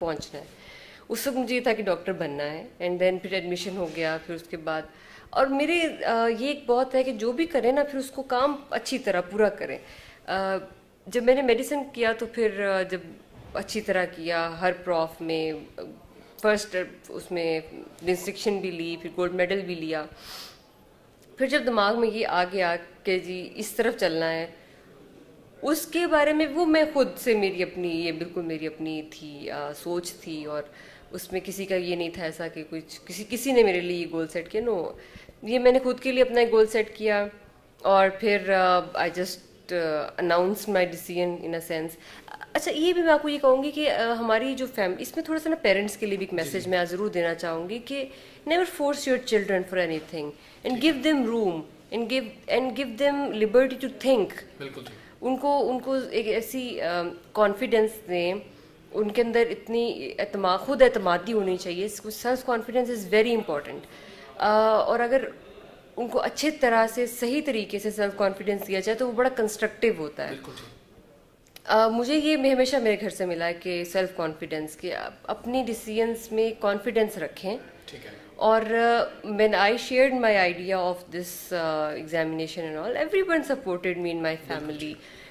پہنچنا ہے. اس وقت مجھے یہ تھا کہ ڈاکٹر بننا ہے. اینڈ دین پھر ایڈمیشن ہو گیا. پھر اس کے بعد اور میرے یہ ایک بہت ہے کہ جو بھی کریں نا پھر اس کو کام اچھی طرح پورا کریں. جب میں نے میڈیسن کیا تو پھر جب اچھی طرح کیا ہر پروف میں فرسٹ اس میں ڈسٹنکشن بھی لی, پھر گولڈ میڈل بھی لیا. پھر جب دماغ میں یہ آ گیا کہ جی اس طرف چلنا ہے, اس کے بارے میں وہ میں خود سے میری اپنی یہ بالکل میری اپنی تھی سوچ تھی. اور اس میں کسی کا یہ نہیں تھا ایسا کہ کچھ کسی نے میرے لیے یہ گول سیٹ کیا. نو, یہ میں نے خود کے لیے اپنا ایک گول سیٹ کیا. اور پھر I just announce my decision in a sense. اچھا, یہ بھی میں آپ کو یہ کہوں گی کہ ہماری جو فیملی اس میں تھوڑا سا نا پیرنٹس کے لیے بھی ایک میسج میں ضرور دینا چاہوں گی کہ never force your children for anything and give them room and give them liberty to think. ان کو ایک ایسی کانفیڈینس دیں, ان کے اندر اتنی خود اعتمادی ہونی چاہیے. Self confidence is very important. اور اگر ان کو اچھے طرح سے صحیح طریقے سے سیلف کانفیڈینس دیا جائے تو وہ بڑا کنسٹرکٹیو ہوتا ہے. مجھے یہ ہمیشہ میرے گھر سے ملا ہے کہ سیلف کانفیڈینس کہ اپنی ڈیسیژنس میں کانفیڈینس رکھیں. اور when I shared my idea of this examination and all, everyone supported me in my family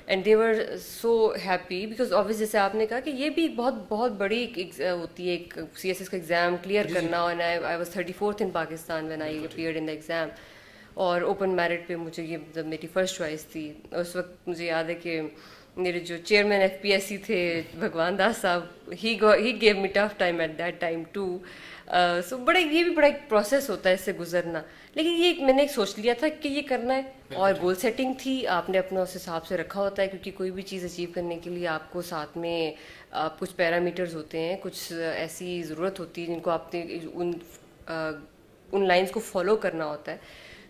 and they were so happy because obviously جیسے آپ نے کہا کہ یہ بھی بہت بڑی ہوتی ہے ایک CSS کا ایگزام کلیئر کرنا. and I was 34th in Pakistan when I appeared in the exam. اور اوپن میرٹ پہ مجھے یہ میری فرسٹ چوائس تھی. اس وقت مجھے یاد ہے کہ میرے جو چیئرمین FPSC تھے بھگوان داس صاحب, he gave me tough time at that time too. سو یہ بھی بڑا ایک پروسیس ہوتا ہے اس سے گزرنا. لیکن یہ میں نے ایک سوچ لیا تھا کہ یہ کرنا ہے. اور گول سیٹنگ تھی, آپ نے اپنا اس حساب سے رکھا ہوتا ہے کیونکہ کوئی بھی چیز اچیو کرنے کے لیے آپ کو ساتھ میں کچھ پیرامیٹرز ہوتے ہیں, کچھ ایسی ضرورت ہوتی ہے جن کو آپ نے ان لائنس کو فالو کرنا ہوتا ہے.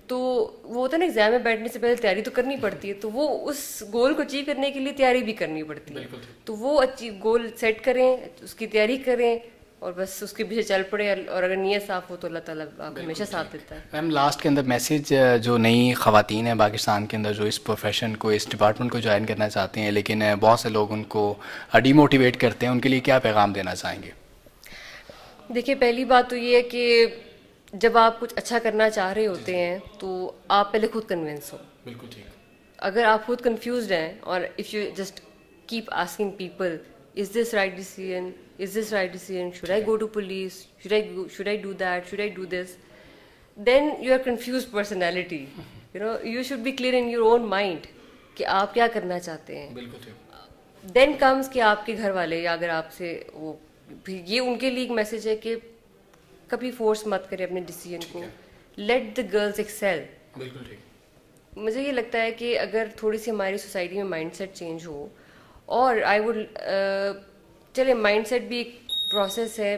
تو وہ ہوتا ہے نا ایگزام میں بیٹھنے سے پہلے تیاری تو کرنی پڑتی ہے, تو وہ اس گول کو اچیو کرنے کے لیے تیاری بھی کرنی پڑتی ہے. تو وہ گول سیٹ کریں, اس کی تیاری کریں اور بس اس کے پیچھے چل پڑے. اور اگر نیت صاف ہو تو اللہ تعالیٰ ہمیشہ ساتھ دیتا ہے. میم لاسٹ کے اندر میسیج جو نئی خواتین ہیں پاکستان کے اندر جو اس پروفیشن کو اس ڈپارٹمنٹ کو جوائن کرنا چاہتی ہیں لیکن بہت سے لوگ ان کو ڈی موٹیویٹ کرتے ہیں, ان کے لیے کیا پیغام دینا چاہیں گے؟ دیکھیے, پہلی بات تو یہ ہے کہ جب آپ کچھ اچھا کرنا چاہ رہے ہوتے ہیں تو آپ پہلے خود کنونس ہو. بالکل ٹھیک. اگر آپ خود کنفیوزڈ ہیں اور if you just keep asking people is this right decision, should I go to police, should I do that, should I do this, then you are confused personality. You should be clear in your own mind کہ آپ کیا کرنا چاہتے ہیں. then comes کہ آپ کے گھر والے یا اگر آپ سے وہ, یہ ان کے لیے ایک میسج ہے کہ کبھی فورس مت کرے اپنے ڈیسیژن کو. let the girls excel. مجھے یہ لگتا ہے کہ اگر تھوڑی سی ہماری سوسائٹی میں مائنڈ سیٹ چینج ہو, اور آئی وڈ چلے مائنڈ سیٹ بھی ایک پروسیس ہے.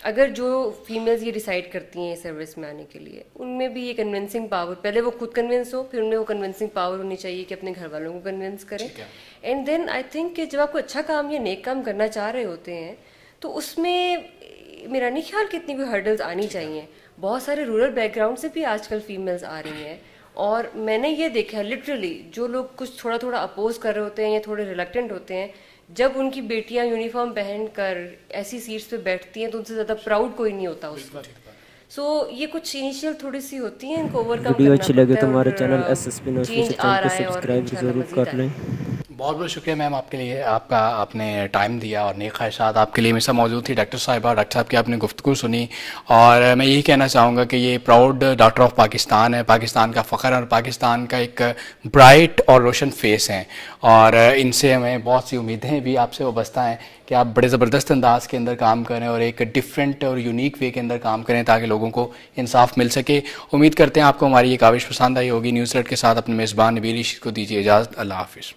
اگر جو فیمیلز یہ ڈیسائیڈ کرتی ہیں سروس میں آنے کے لیے, ان میں بھی یہ کنونسنگ پاور, پہلے وہ خود کنونس ہو, پھر ان میں وہ کنونسنگ پاور ہونی چاہیے کہ اپنے گھر والوں کو کنونس کریں. اینڈ دین آئی تھنک کہ جب آپ کو اچھا کام یا نیک کام کرنا چاہ رہے ہوتے ہیں تو اس میں میرا نہیں خیال کہ اتنی کوئی ہرڈلز آنی چاہیے. بہت سارے رورل بیک گراؤنڈ سے بھی آج کل فیمیلز آ رہی ہیں, اور میں نے یہ دیکھا ہے لٹرلی جو لوگ کچھ تھوڑا اپوز کر رہے ہوتے ہیں یا تھوڑے ریلیکٹنٹ ہوتے ہیں, جب ان کی بیٹیاں یونیفارم پہن کر ایسی سیٹس پہ بیٹھتی ہیں تو ان سے زیادہ پراؤڈ کوئی نہیں ہوتا اس وقت. سو یہ کچھ انیشیل تھوڑی سی ہوتی ہیں, ان کو اوور کم کرنا ویڈیو اچھی لگے تو ہمارے چینل SSP نوٹیفیکیشن چینل کو سبسکرائب ضرور کر لیں. بہت بہت شکریہ میم آپ کے لیے, آپ نے ٹائم دیا اور نیک خواہشات آپ کے لیے ہمیشہ موجود تھی. ڈاکٹر صاحبہ, ڈاکٹر صاحب کی آپ نے گفتگو سنی, اور میں یہی کہنا چاہوں گا کہ یہ پراؤڈ ڈاکٹر آف پاکستان ہے, پاکستان کا فخر اور پاکستان کا ایک برائٹ اور روشن فیس ہیں, اور ان سے ہمیں بہت سی امیدیں بھی آپ سے وابستہ ہیں کہ آپ بڑے زبردست انداز کے اندر کام کریں اور ایک ڈفرینٹ اور یونیک وے کے اندر کام کریں تاکہ لوگوں کو انصاف مل سکے. امید کرتے ہیں آپ کو ہماری یہ کاوش پسند آئی ہوگی. نیوز لیٹ کے ساتھ اپنے میزبان نبیل رشید کو دیجیے اجازت. اللہ حافظ.